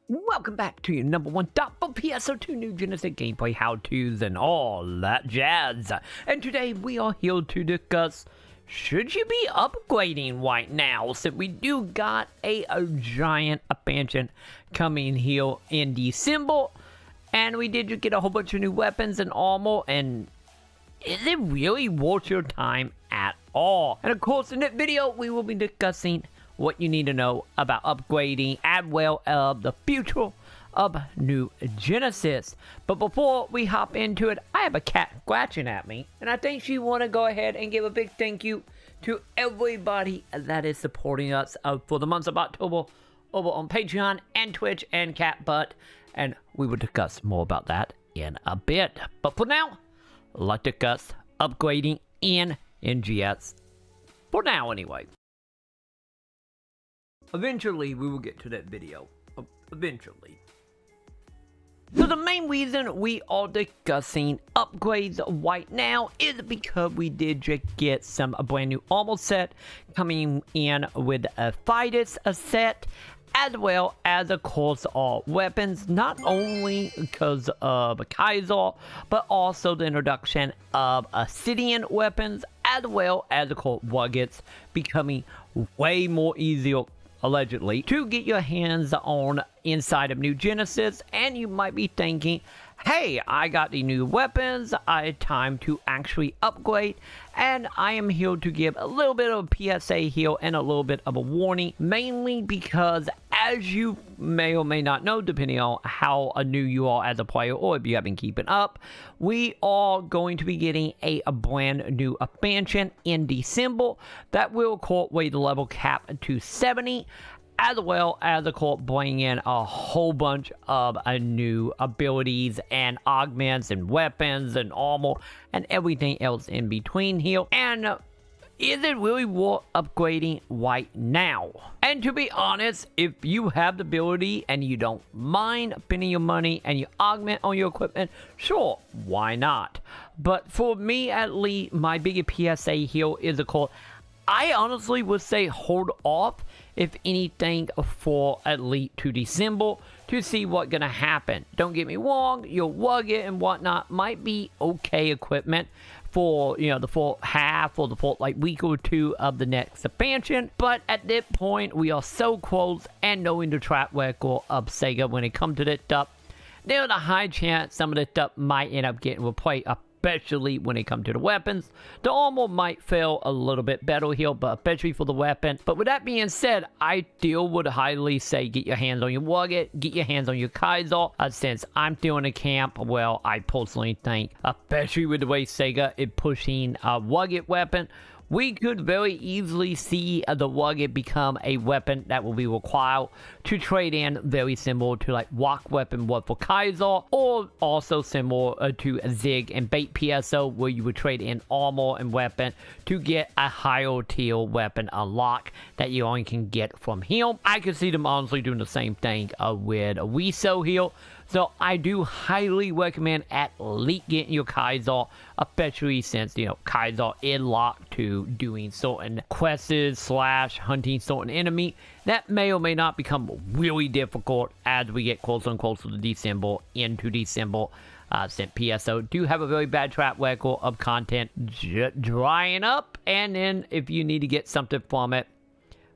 Welcome back to your number one top for PSO2 New Genesis gameplay how-tos and all that jazz. And today we are here to discuss, should you be upgrading right now, since we do got a giant expansion coming here in December, and we did just get a whole bunch of new weapons and armor, and is it really worth your time at all? And of course, in this video we will be discussing what you need to know about upgrading as well as the future of New Genesis. But before we hop into it, I have a cat scratching at me, and I think she want to go ahead and give a big thank you to everybody that is supporting us for the months of October over on Patreon and Twitch and Catbutt, and we will discuss more about that in a bit. But for now, let's discuss upgrading in NGS. For now, anyway. Eventually, we will get to that video. Eventually. So the main reason we are discussing upgrades right now is because we did just get some brand new armor set coming in with a Fidus set, as well as, of course, our weapons, not only because of Kaiser, but also the introduction of Obsidian weapons, as well as, of course, ruggeds becoming way more easier, allegedly, to get your hands on inside of New Genesis. And you might be thinking, hey, I got the new weapons, time to actually upgrade. And I am here to give a little bit of a PSA here and a little bit of a warning, mainly because, as you may or may not know, depending on how new you are as a player or if you have been keeping up, we are going to be getting a brand new expansion in December that will raise the level cap to 70, as well as, of course, bring in a whole bunch of new abilities and augments and weapons and armor and everything else in between here. And is it really worth upgrading right now? And to be honest, if you have the ability and you don't mind spending your money and you augment on your equipment, sure, why not? But for me, at least, my biggest PSA here is, of course, I honestly would say hold off, if anything, for at least to December to see what's gonna happen. Don't get me wrong, your rugged and whatnot might be okay equipment for, you know, the full half or the full week or two of the next expansion, but at this point we are so close, and knowing the track record of Sega when it comes to this stuff, there's a high chance some of this stuff might end up getting replaced, especially when it comes to the weapons. The armor might feel a little bit better here, but especially for the weapon. But with that being said, I still would highly say get your hands on your rugged, get your hands on your Kaiser, since I'm still in a camp. Well, I personally think, especially with the way Sega is pushing a rugged weapon, we could very easily see the rugged become a weapon that will be required to trade in, very similar to rock weapon was for Kaiser, or also similar to Zig and Bait PSO, where you would trade in armor and weapon to get a higher tier weapon unlock that you only can get from him. I could see them honestly doing the same thing with Wiso here. So I do highly recommend at least getting your Kaiser, especially since, you know, Kaiser is locked to doing certain quests / hunting certain enemy that may or may not become really difficult as we get closer and closer to December, into December. Since PSO do have a very bad track record of content drying up, and then if you need to get something from it,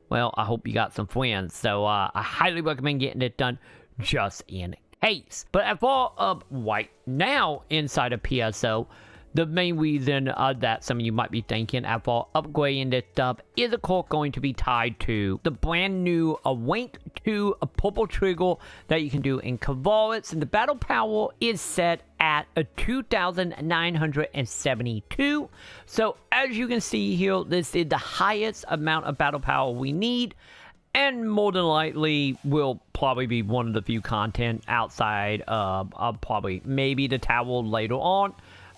well, I hope you got some friends. So I highly recommend getting it done just in case. But as far as right now inside of PSO, the main reason that some of you might be thinking after upgrading this stuff is, of course, going to be tied to the brand new Rank 2 Purple Trigger that you can do in Cavalis, and the battle power is set at a 2,972. So as you can see here, this is the highest amount of battle power we need, and more than likely will probably be one of the few content outside of probably maybe the tower later on.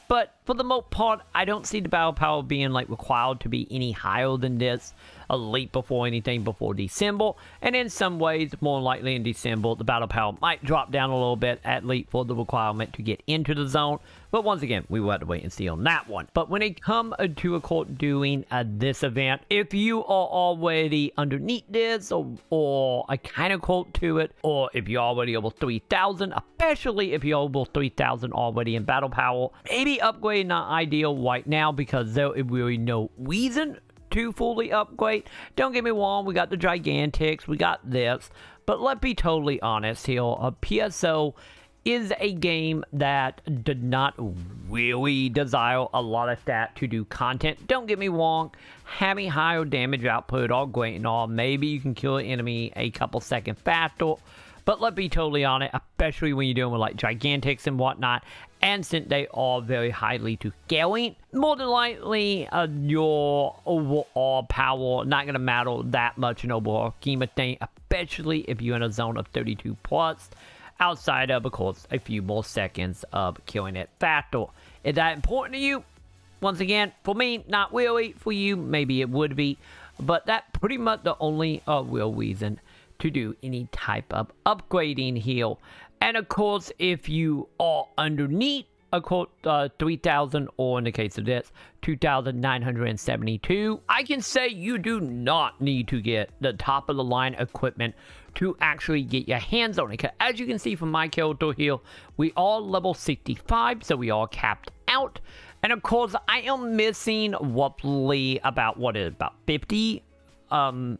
But for the most part, I don't see the battle power being required to be any higher than this. Elite before anything before December. And in some ways, more likely in December, the battle power might drop down a little bit at Elite for the requirement to get into the zone. But once again, we will have to wait and see on that one. But when it comes to a court doing this event, if you are already underneath this or a kind of quote to it, or if you're already over 3,000, especially if you're over 3,000 already in battle power, maybe upgrade not ideal right now because there is really no reason to fully upgrade. Don't get me wrong, we got the Gigantics, we got this, but let's be totally honest here, PSO is a game that did not really desire a lot of stat to do content. Don't get me wrong, having higher damage output all great and all, maybe you can kill an enemy a couple seconds faster, but let's be totally honest, especially when you're dealing with like Gigantics and whatnot, and since they are very highly to scaling, more than likely your overall power not going to matter that much in overall scheme of things, especially if you're in a zone of 32 plus, outside of course, a few more seconds of killing it faster. Is that important to you? Once again, for me, not really. For you, maybe it would be, but that's pretty much the only real reason to do any type of upgrading here. And of course, if you are underneath a quote 3,000, or in the case of this 2,972, I can say you do not need to get the top of the line equipment to actually get your hands on it. Because as you can see from my character here, we are level 65, so we are capped out. And of course, I am missing roughly about, what is it, about 50? And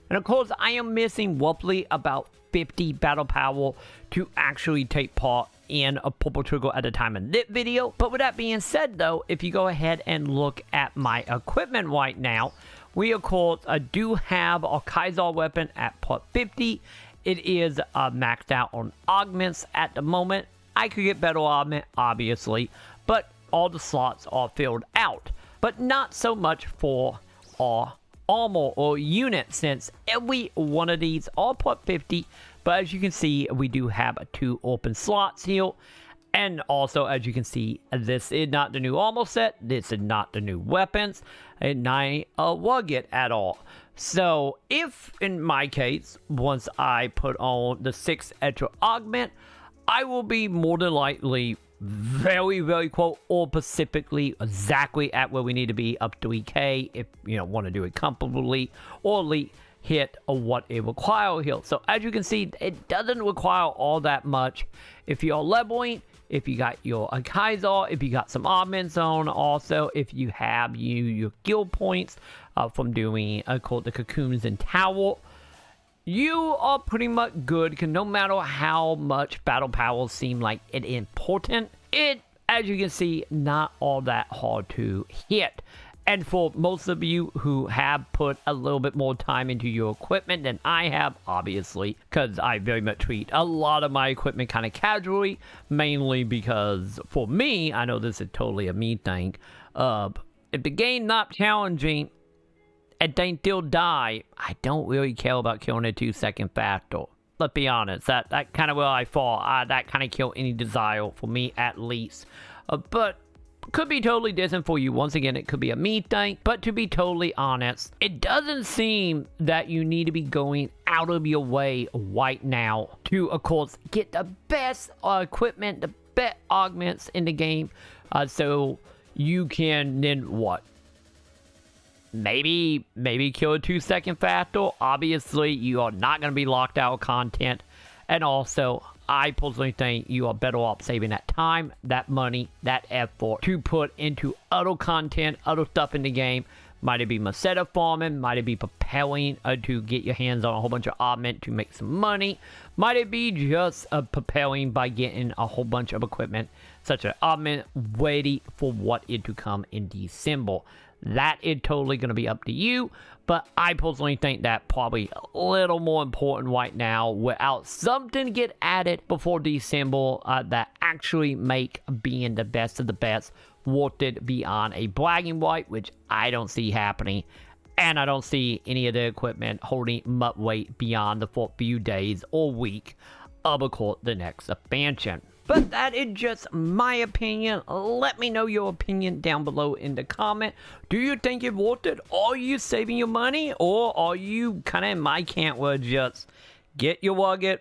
of course, I am missing roughly about 50 battle power to actually take part in a purple trigger at the time of this video. But with that being said though, if you go ahead and look at my equipment right now, we of course do have our Kaiser weapon at part 50. It is maxed out on augments at the moment. I could get better augment, obviously, but all the slots are filled out. But not so much for our armor or unit, since every one of these are part 50. But as you can see, we do have 2 open slots here. And also, as you can see, this is not the new armor set. This is not the new weapons. And not rugged at all. So, if, in my case, once I put on the 6 extra augment, I will be more than likely very, very quote, or specifically exactly at where we need to be, up to 3K, if you want to do it comfortably, or elite hit what it requires here. So as you can see, it doesn't require all that much. If you're leveling, if you got your Kaiser, if you got some augments on, also if you have your guild points from doing called the cocoons and tower, you are pretty much good, because no matter how much battle power seem like it important, it, as you can see, not all that hard to hit. And for most of you who have put a little bit more time into your equipment than I have, obviously, because I very much treat a lot of my equipment kind of casually, mainly because for me, I know this is totally a me thing, if the game not challenging, and they still die, I don't really care about killing a 2-second faster. Let's be honest, that kind of where I fall. That kind of kill any desire for me, at least. But could be totally different for you. Once again, it could be a me thing. But to be totally honest, it doesn't seem that you need to be going out of your way right now to, of course, get the best equipment, the best augments in the game. So you can then what? Maybe kill a 2-second faster. Obviously, you are not going to be locked out of content. And also, I personally think you are better off saving that time, that money, that effort to put into other content, other stuff in the game. Might it be Maceta farming? Might it be preparing to get your hands on a whole bunch of augment to make some money? Might it be just preparing by getting a whole bunch of equipment, such as augment, ready for what is to come in December? That is totally going to be up to you, but I personally think that probably a little more important right now, without something get added before December that actually make being the best of the best worth it beyond a bragging right, which I don't see happening, and I don't see any of the equipment holding much weight beyond the few days or week of, of course, the next expansion. But that is just my opinion. Let me know your opinion down below in the comment. Do you think it's worth it? Are you saving your money? Or are you kind of in my camp where just get your Wugget,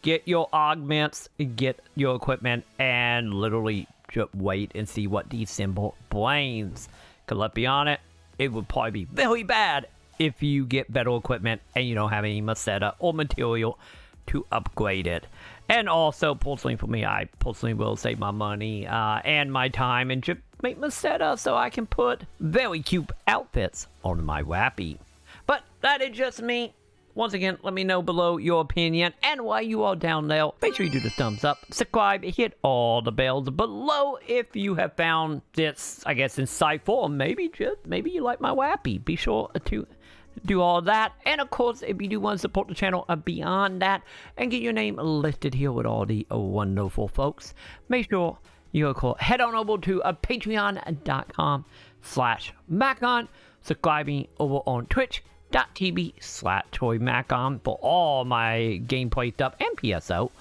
get your augments, get your equipment, and literally just wait and see what December brings? Because let's be honest, it would probably be very bad if you get better equipment and you don't have any Maceta or material to upgrade it. And also, personally for me, I personally will save my money and my time and just make Maceta so I can put very cute outfits on my Wappy. But that is just me. Once again, let me know below your opinion, and while you are down there, make sure you do the thumbs up, subscribe, hit all the bells below if you have found this, I guess, insightful, or maybe you like my Wappy. Be sure to do all that, and of course, if you do want to support the channel beyond that, and get your name listed here with all the wonderful folks, make sure you head on over to patreon.com/Maconn, subscribing over on twitch.tv/TroyMaconn for all my gameplay stuff and PSO,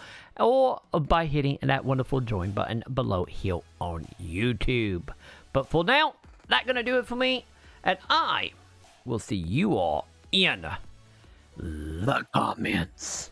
or by hitting that wonderful join button below here on YouTube. But for now, that's gonna do it for me, and I will see you all in the comments.